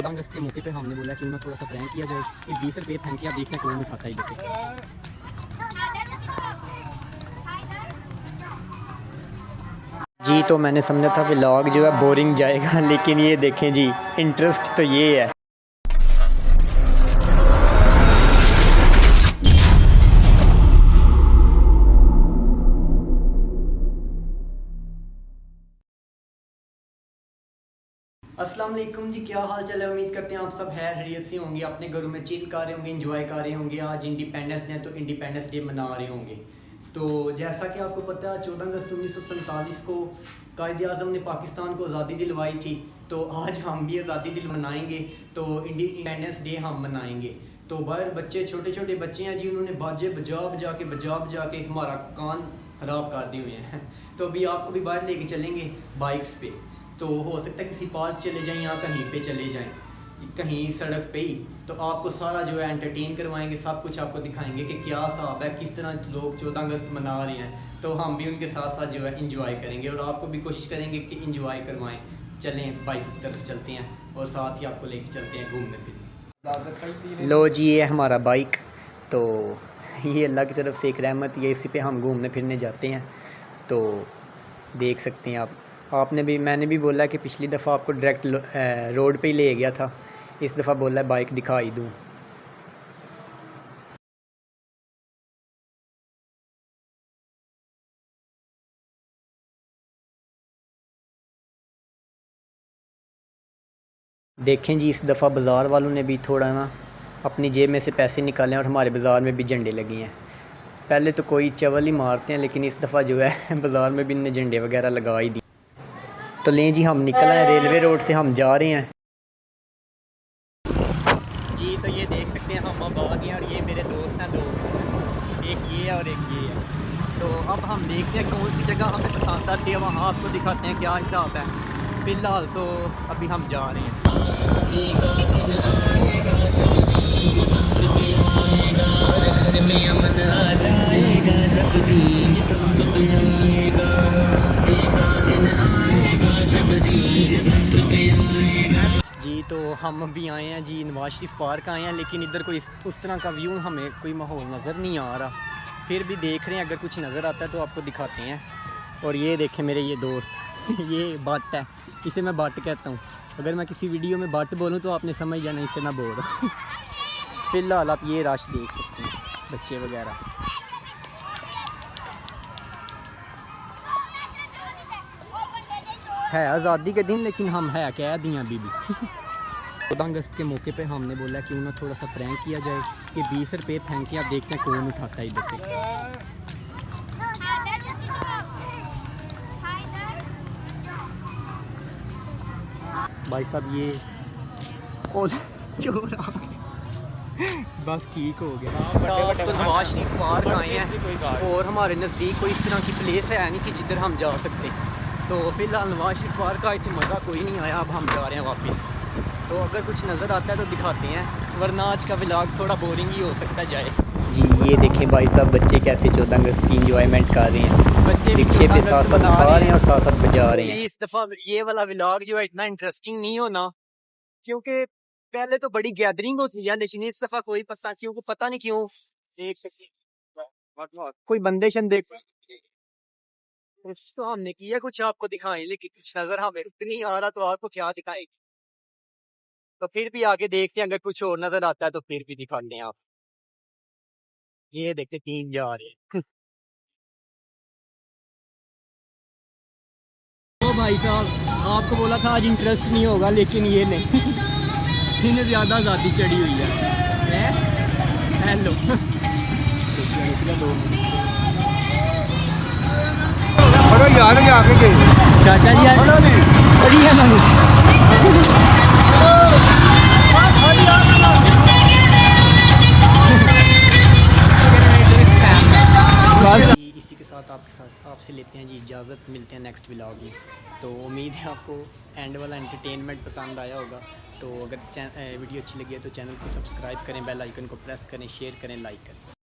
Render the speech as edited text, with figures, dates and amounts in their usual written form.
अगस्त के मौके पे हमने बोला क्यों ना थोड़ा सा प्रैंक किया जाए कि 20 रुपये फेंक के आप देखना कौन उठाता है इधर से। जी तो मैंने समझा था व्लॉग जो है बोरिंग जाएगा, लेकिन ये देखें जी इंटरेस्ट तो ये है। अस्सलाम वालेकुम जी, क्या हाल चाल है। उम्मीद करते हैं आप सब खैरियत से होंगे, अपने घरों में चिल कर रहे होंगे, एंजॉय कर रहे होंगे। आज इंडिपेंडेंस डे तो इंडिपेंडेंस डे मना रहे होंगे। तो जैसा कि आपको पता है 14 अगस्त 1947 को कायद आज़म ने पाकिस्तान को आज़ादी दिलवाई थी। तो आज हम भी आज़ादी दिल मनाएंगे, तो इंडिपेंडेंस डे हम मनाएंगे। तो बाहर बच्चे छोटे छोटे बच्चे हैं जी, उन्होंने बाजे बजा के हमारा कान ख़राब कर दिए हुए हैं। तो अभी आपको भी बाहर लेके चलेंगे बाइक्स पे। तो हो सकता है किसी पार्क चले जाएं या कहीं पे चले जाएं, कहीं सड़क पे ही। तो आपको सारा जो है एंटरटेन करवाएंगे, सब कुछ आपको दिखाएंगे कि क्या हिसाब है, किस तरह लोग 14 अगस्त मना रहे हैं। तो हम भी उनके साथ साथ जो है इंजॉय करेंगे और आपको भी कोशिश करेंगे कि इंजॉय करवाएं। चलें बाइक की तरफ चलते हैं और साथ ही आपको लेके चलते हैं घूमने फिरने। लो जी ये हमारा बाइक, तो ये अल्लाह की तरफ से एक रहमत, ये इसी पे हम घूमने फिरने जाते हैं। तो देख सकते हैं मैंने भी बोला कि पिछली दफ़ा आपको डायरेक्ट रोड पे ही ले गया था, इस दफ़ा बोला बाइक दिखा ही दूँ। देखें जी इस दफ़ा बाज़ार वालों ने भी थोड़ा ना अपनी जेब में से पैसे निकाले और हमारे बाज़ार में भी झंडे लगे हैं। पहले तो कोई चवल ही मारते हैं, लेकिन इस दफ़ा जो है बाज़ार में भी इनने झंडे वगैरह लगा ही दिए। तो लें जी हम निकल आए, रेलवे रोड से हम जा रहे हैं जी। तो ये देख सकते हैं हम अब आ गए और ये मेरे दोस्त हैं दो, एक ये है और एक ये है। तो अब हम देखते हैं कौन सी जगह हमें पसंद आती है, वहाँ आपको दिखाते हैं क्या हिसाब है। फ़िलहाल तो अभी हम जा रहे हैं। जी तो हम अभी आए हैं जी नवाज शरीफ पार्क आए हैं, लेकिन इधर कोई उस तरह का व्यू हमें कोई माहौल नज़र नहीं आ रहा। फिर भी देख रहे हैं, अगर कुछ नज़र आता है तो आपको दिखाते हैं। और ये देखें मेरे ये दोस्त ये बट है, इसे मैं बट कहता हूँ। अगर मैं किसी वीडियो में बट बोलूँ तो आपने समझ जाना इससे मैं बोल रहा हूँ। फ़िलहाल आप ये रश देख सकते हैं, बच्चे वगैरह। है आज़ादी के दिन, लेकिन हम है कैद ही अभी भी। 14 अगस्त के मौके पे हमने बोला क्यों ना थोड़ा सा प्रैंक किया जाए कि 20 रुपये फेंक के आप देखते हैं कौन उठाता है इधर से। भाई साहब ये चोर बस ठीक हो गया। तो नवाज शरीफ पार्क आए हैं और हमारे नज़दीक कोई इस तरह की प्लेस है नहीं थी जिधर हम जा सकते। तो फिलहाल नवाज शरीफ पार्क आए थे, मज़ा कोई नहीं आया। अब हम जा रहे हैं वापस। तो अगर कुछ नज़र आता है तो दिखाते हैं, वरना आज का व्लॉग थोड़ा बोरिंग ही हो सकता जाए जी। ये देखें भाई साहब बच्चे कैसे 14 अगस्त की इंजॉयमेंट कर रहे हैं, बच्चे रिक्शे पे साथ साथ खा रहे हैं और साथ साथ बजा रहे हैं। इस दफ़ा ये वाला व्लॉग जो है इतना इंटरेस्टिंग नहीं होना, क्योंकि पहले तो बड़ी गैदरिंग होती है, लेकिन इस दफ़ा कोई पता नहीं क्यों देख सकते कोई बंदे शंदे तो हमने किया कुछ आपको दिखाएं, लेकिन कुछ नजर हमें नहीं आ रहा, तो आपको क्या दिखाएं। तो फिर भी आगे देखते हैं, अगर कुछ और नजर आता है तो फिर भी दिखा लें आप। ये देखते 3 जा रहे हैं। ओ भाई साहब आपको बोला था आज इंटरेस्ट नहीं होगा, लेकिन ये नहीं इन्हें ज़्यादा आज़ादी चढ़ी हुई है। हेलो चाचा जी इसी के साथ आपसे लेते हैं जी इजाज़त, मिलते हैं नेक्स्ट व्लॉग में। तो उम्मीद है आपको एंड वाला एंटरटेनमेंट पसंद आया होगा। तो अगर वीडियो अच्छी लगी है तो चैनल को सब्सक्राइब करें, बेल आइकन को प्रेस करें, शेयर करें, लाइक करें।